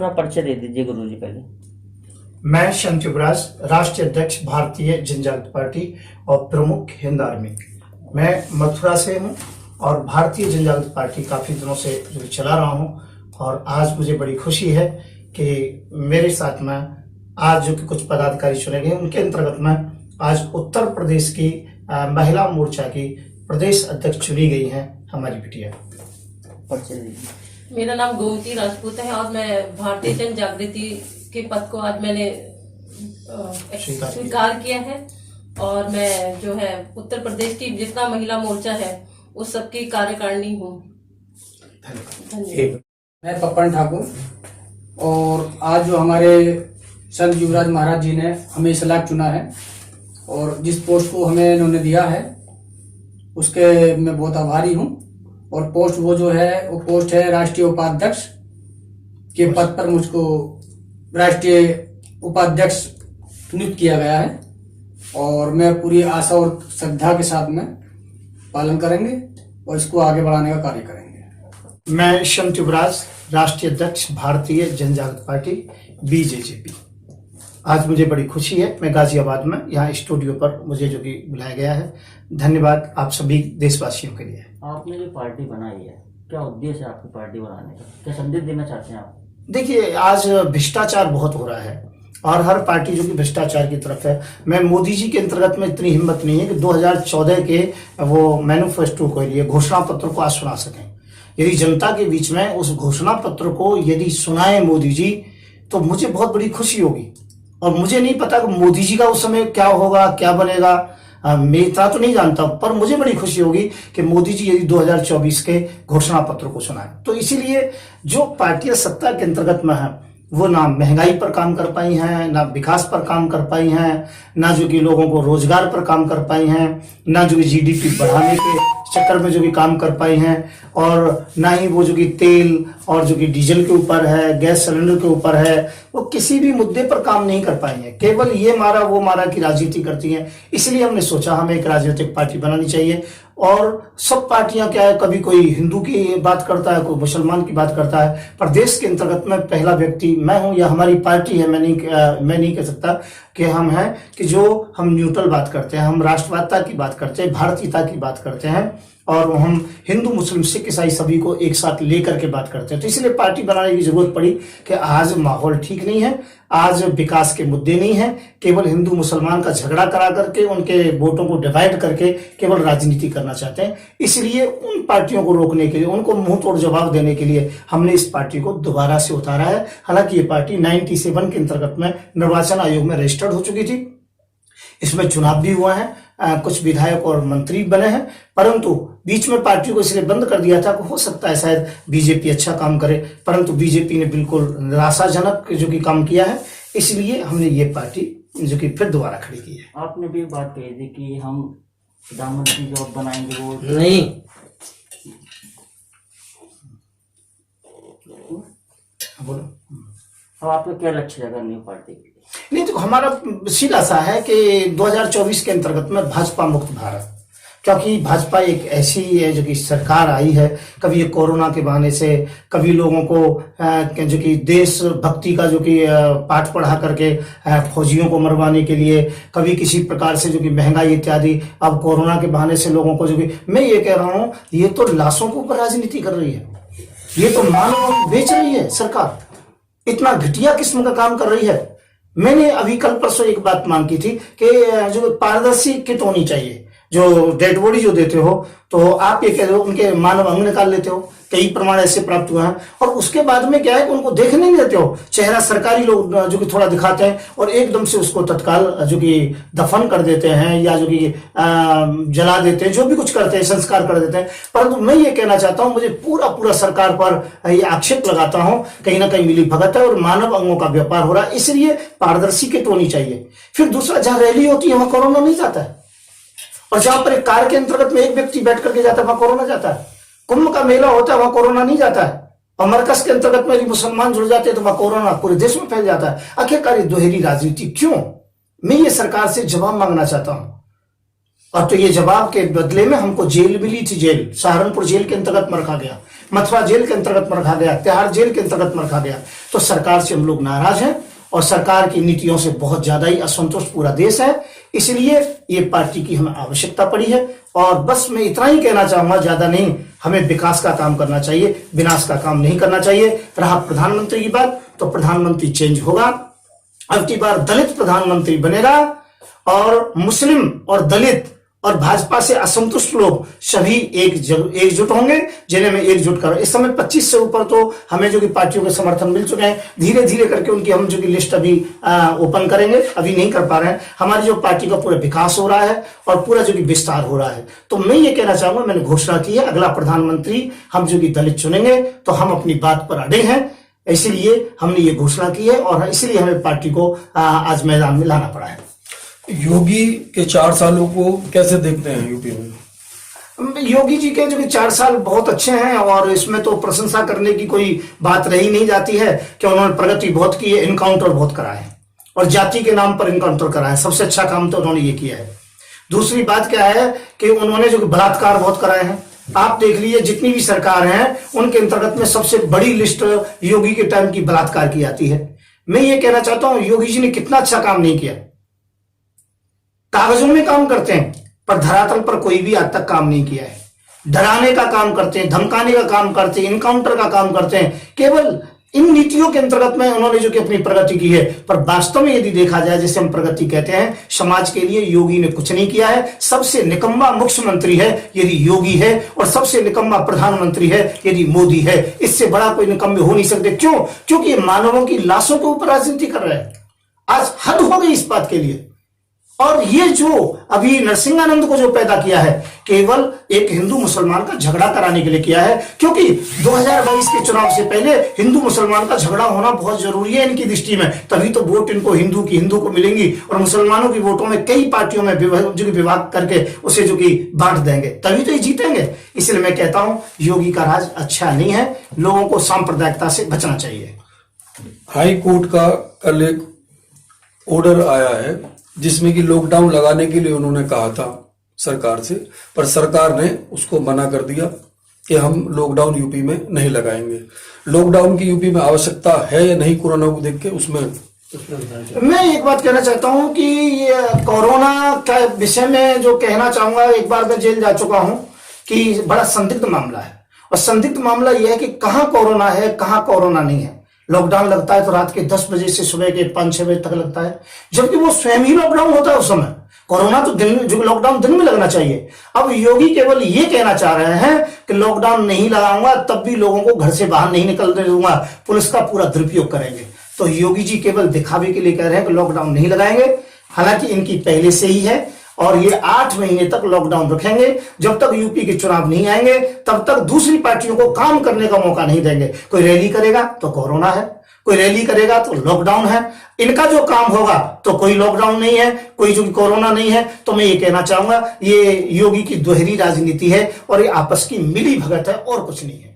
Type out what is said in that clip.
अपना परिचय दे दीजिए गुरु जी पहले। मैं संत युवराज, राष्ट्रीय अध्यक्ष भारतीय जनजागृति पार्टी और प्रमुख हिंद आर्मी। मैं मथुरा से हूं और भारतीय जनजागृति पार्टी काफी दिनों से जो चला रहा हूं और आज मुझे बड़ी खुशी है कि मेरे साथ में आज जो कि कुछ पदाधिकारी चुने गए उनके अंतर्गत में आज उत्तर प्रदेश की महिला मोर्चा की प्रदेश अध्यक्ष चुनी गई हैं हमारी बिटिया। परिचय दीजिए। मेरा नाम गोमती राजपूत है और मैं भारतीय जन जागृति के पद को आज मैंने स्वीकार किया है और मैं जो है उत्तर प्रदेश की जितना महिला मोर्चा है उस सबकी कार्यकारिणी हूँ। धन्यवाद। मैं पप्पन ठाकुर और आज जो हमारे संत युवराज महाराज जी ने हमें इस लायक चुना है और जिस पोस्ट को हमें इन्होंने दिया है उसके मैं बहुत आभारी हूँ। और पोस्ट वो जो है वो पोस्ट है राष्ट्रीय उपाध्यक्ष के पद पर मुझको राष्ट्रीय उपाध्यक्ष नियुक्त किया गया है और मैं पूरी आशा और श्रद्धा के साथ में पालन करेंगे और इसको आगे बढ़ाने का कार्य करेंगे। मैं संत युवराज, राष्ट्रीय अध्यक्ष भारतीय जनजागृति पार्टी बीजेजेपी। आज मुझे बड़ी खुशी है, मैं गाजियाबाद में यहाँ स्टूडियो पर मुझे जो कि बुलाया गया है। धन्यवाद आप सभी देशवासियों के लिए। आपने जो पार्टी बनाई है, क्या उद्देश्य है आपकी पार्टी बनाने का, क्या संदेश देना चाहते हैं आप? देखिए, आज भ्रष्टाचार बहुत हो रहा है और हर पार्टी जो कि भ्रष्टाचार की तरफ है। मैं मोदी जी के अंतर्गत में इतनी हिम्मत नहीं है कि 2014 के वो मैनिफेस्टो के लिए घोषणा पत्र को आज सुना सकें। यदि जनता के बीच में उस घोषणा पत्र को यदि सुनाए मोदी जी तो मुझे बहुत बड़ी खुशी होगी। और मुझे नहीं पता कि मोदी जी का उस समय क्या होगा, क्या बनेगा, मैं इतना तो नहीं जानता, पर मुझे बड़ी खुशी होगी कि मोदी जी यदि 2024 के घोषणा पत्र को सुनाए। तो इसीलिए जो पार्टियां सत्ता के अंतर्गत में है वो ना महंगाई पर काम कर पाई हैं, ना विकास पर काम कर पाई हैं, ना जो कि लोगों को रोजगार पर काम कर पाई हैं, ना जो कि जीडीपी बढ़ाने के चक्कर में जो कि काम कर पाई हैं, और ना ही वो जो कि तेल और जो कि डीजल के ऊपर है, गैस सिलेंडर के ऊपर है, वो किसी भी मुद्दे पर काम नहीं कर पाई हैं। केवल ये मारा वो मारा की राजनीति करती हैं। इसलिए हमने सोचा हमें एक राजनीतिक पार्टी बनानी चाहिए। और सब पार्टियां क्या है, कभी कोई हिंदू की बात करता है, कोई मुसलमान की बात करता है, पर देश के अंतर्गत में पहला व्यक्ति मैं हूं या हमारी पार्टी है। मैं नहीं कह सकता कि हम हैं कि जो हम न्यूट्रल बात करते हैं, हम राष्ट्रवादिता की बात करते हैं, भारतीयता की बात करते हैं और हम हिंदू मुस्लिम सिख ईसाई सभी को एक साथ लेकर के बात करते हैं। तो इसलिए पार्टी बनाने की जरूरत पड़ी कि आज माहौल ठीक नहीं है, आज विकास के मुद्दे नहीं है, केवल हिंदू मुसलमान का झगड़ा करा करके उनके वोटों को डिवाइड करके केवल राजनीति करना चाहते हैं। इसलिए उन पार्टियों को रोकने के लिए, उनको मुंह तोड़ जवाब देने के लिए हमने इस पार्टी को दोबारा से उतारा है। हालांकि ये पार्टी 97 के अंतर्गत में निर्वाचन आयोग में रजिस्टर्ड हो चुकी थी, इसमें चुनाव भी हुआ है, कुछ विधायक और मंत्री बने हैं, परंतु बीच में पार्टी को इसलिए बंद कर दिया था कि हो सकता है शायद बीजेपी अच्छा काम करे, परंतु बीजेपी ने बिल्कुल निराशाजनक जो कि काम किया है। इसलिए हमने ये पार्टी जो कि फिर दोबारा खड़ी की है। आपने भी बात कही थी कि हम प्रधानमंत्री जॉब बनाएंगे, वो नहीं बोलो। अब आपका क्या लक्ष्य है न्यू पार्टी के लिए? नहीं, तो हमारा सीधा सा है कि 2024 के अंतर्गत में भाजपा मुक्त भारत, क्योंकि भाजपा एक ऐसी है जो कि सरकार आई है, कभी ये कोरोना के बहाने से, कभी लोगों को जो कि देशभक्ति का जो कि पाठ पढ़ा करके फौजियों को मरवाने के लिए, कभी किसी प्रकार से जो कि महंगाई इत्यादि, अब कोरोना के बहाने से लोगों को जो कि मैं ये कह रहा हूँ, ये तो लाशों के ऊपर राजनीति कर रही है, ये तो मानव बेच रही है सरकार, इतना घटिया किस्म का काम कर रही है। मैंने अभी कल परसों एक बात मांग की थी कि जो पारदर्शी किट होनी चाहिए, जो डेड बॉडी जो देते हो तो आप ये कह रहे हो उनके मानव अंग निकाल लेते हो, कई प्रमाण ऐसे प्राप्त हुए हैं, और उसके बाद में क्या है कि उनको देखने नहीं देते हो, चेहरा सरकारी लोग जो कि थोड़ा दिखाते हैं और एकदम से उसको तत्काल जो कि दफन कर देते हैं या जो कि जला देते हैं, जो भी कुछ करते हैं, संस्कार कर देते हैं। परंतु मैं ये कहना चाहता हूं, मुझे पूरा सरकार पर ये आक्षेप लगाता हूं, कहीं ना कहीं मिली भगत है और मानव अंगों का व्यापार हो रहा है। इसलिए पारदर्शी किट होनी चाहिए। फिर दूसरा, जहां रैली होती है वहां कोरोना नहीं जाता है, और जहां पर एक कार के अंतर्गत में एक व्यक्ति बैठ करके जाता है वहां कोरोना जाता है। कुंभ का मेला होता है वहां कोरोना नहीं जाता है, और मरकज के अंतर्गत में मुसलमान जुड़ जाते हैं तो वहां कोरोना पूरे देश में फैल जाता है। आखिरकार ये दोहरी राजनीति क्यों? मैं ये सरकार से जवाब मांगना चाहता हूं, और तो ये जवाब के बदले में हमको जेल मिली थी, जेल सहारनपुर जेल के अंतर्गत में रखा गया। मथुरा जेल के अंतर्गत में रखा गया, तिहाड़ जेल के अंतर्गत में रखा गया। तो सरकार से हम लोग नाराज हैं और सरकार की नीतियों से बहुत ज्यादा ही असंतुष्ट पूरा देश है। इसलिए ये पार्टी की हमें आवश्यकता पड़ी है। और बस मैं इतना ही कहना चाहूंगा, ज्यादा नहीं, हमें विकास का काम करना चाहिए, विनाश का काम नहीं करना चाहिए। रहा प्रधानमंत्री की बात, तो प्रधानमंत्री चेंज होगा, अब की बार दलित प्रधानमंत्री बनेगा और मुस्लिम और दलित और भाजपा से असंतुष्ट लोग सभी एकजुट होंगे, जिन्हें मैं एकजुट कर। इस समय 25 से ऊपर तो हमें जो कि पार्टियों के समर्थन मिल चुके हैं। धीरे धीरे करके उनकी हम जो कि लिस्ट अभी ओपन करेंगे, अभी नहीं कर पा रहे हैं। हमारी जो पार्टी का पूरा विकास हो रहा है और पूरा जो कि विस्तार हो रहा है। तो मैं ये कहना चाहूंगा, मैंने घोषणा की है अगला प्रधानमंत्री हम जो कि दलित चुनेंगे, तो हम अपनी बात पर अड़े हैं। इसीलिए हमने ये घोषणा की है और इसलिए हमें पार्टी को आज मैदान में लाना पड़ा है। योगी के 4 सालों को कैसे देखते हैं यूपी में? योगी जी के जो कि 4 साल बहुत अच्छे हैं और इसमें तो प्रशंसा करने की कोई बात रही नहीं जाती है कि उन्होंने प्रगति बहुत की है, इनकाउंटर बहुत कराए हैं और जाति के नाम पर इनकाउंटर कराए। सबसे अच्छा काम तो उन्होंने ये किया है। दूसरी बात क्या है कि उन्होंने जो बलात्कार बहुत कराए हैं। आप देख लीजिए, जितनी भी सरकार हैं उनके अंतर्गत में सबसे बड़ी लिस्ट योगी के टाइम की बलात्कार की जाती है। मैं ये कहना चाहता हूं, योगी जी ने कितना अच्छा काम नहीं किया। कागजों में काम करते हैं पर धरातल पर कोई भी आज तक काम नहीं किया है। डराने का काम करते हैं, धमकाने का काम करते हैं, इनकाउंटर का काम करते हैं। केवल इन नीतियों के अंतर्गत में उन्होंने जो कि अपनी प्रगति की है, पर वास्तव में यदि देखा जाए, जैसे हम प्रगति कहते हैं, समाज के लिए योगी ने कुछ नहीं किया है। सबसे निकम्मा मुख्यमंत्री है यदि योगी है और सबसे निकम्मा प्रधानमंत्री है यदि मोदी है। इससे बड़ा कोई निकम्मे हो नहीं सकते। क्यों? क्योंकि मानवों की लाशों के ऊपर राजनीति कर रहे हैं। आज हद हो गई इस बात के लिए। और ये जो अभी नरसिंहानंद को जो पैदा किया है, केवल एक हिंदू मुसलमान का झगड़ा कराने के लिए किया है। क्योंकि 2022 के चुनाव से पहले हिंदू मुसलमान का झगड़ा होना बहुत जरूरी है इनकी दृष्टि में। तभी तो वोट इनको हिंदू को मिलेंगी और मुसलमानों की वोटों में कई पार्टियों में जो कि विभाग करके उसे जो कि बांट देंगे, तभी तो ये जीतेंगे। इसलिए मैं कहता हूं, योगी का राज अच्छा नहीं है। लोगों को सांप्रदायिकता से बचना चाहिए। हाई कोर्ट का कल एक ऑर्डर आया है जिसमें कि लॉकडाउन लगाने के लिए उन्होंने कहा था सरकार से, पर सरकार ने उसको मना कर दिया कि हम लॉकडाउन यूपी में नहीं लगाएंगे। लॉकडाउन की यूपी में आवश्यकता है या नहीं कोरोना को देख के, उसमें मैं एक बात कहना चाहता हूं कि कोरोना का विषय में जो कहना चाहूंगा, एक बार मैं जेल जा चुका हूं कि बड़ा संदिग्ध मामला है। और संदिग्ध मामला यह है कि कहां कोरोना है, कहां कोरोना नहीं है। लॉकडाउन लगता है तो रात के 10 बजे से सुबह के 5-6 बजे तक लगता है, जबकि वो स्वयं ही लॉकडाउन होता है उस समय। कोरोना तो दिन, जो लॉकडाउन दिन में लगना चाहिए। अब योगी केवल ये कहना चाह रहे हैं कि लॉकडाउन नहीं लगाऊंगा, तब भी लोगों को घर से बाहर नहीं निकलने दूंगा, पुलिस का पूरा दुरुपयोग करेंगे। तो योगी जी केवल दिखावे के लिए कह रहे हैं कि लॉकडाउन नहीं लगाएंगे। हालांकि इनकी पहले से ही है और ये 8 महीने तक लॉकडाउन रखेंगे। जब तक यूपी के चुनाव नहीं आएंगे तब तक दूसरी पार्टियों को काम करने का मौका नहीं देंगे। कोई रैली करेगा तो कोरोना है, कोई रैली करेगा तो लॉकडाउन है। इनका जो काम होगा तो कोई लॉकडाउन नहीं है, कोई जो कोरोना नहीं है। तो मैं ये कहना चाहूंगा, ये योगी की दोहरी राजनीति है और ये आपस की मिली भगत है और कुछ नहीं है।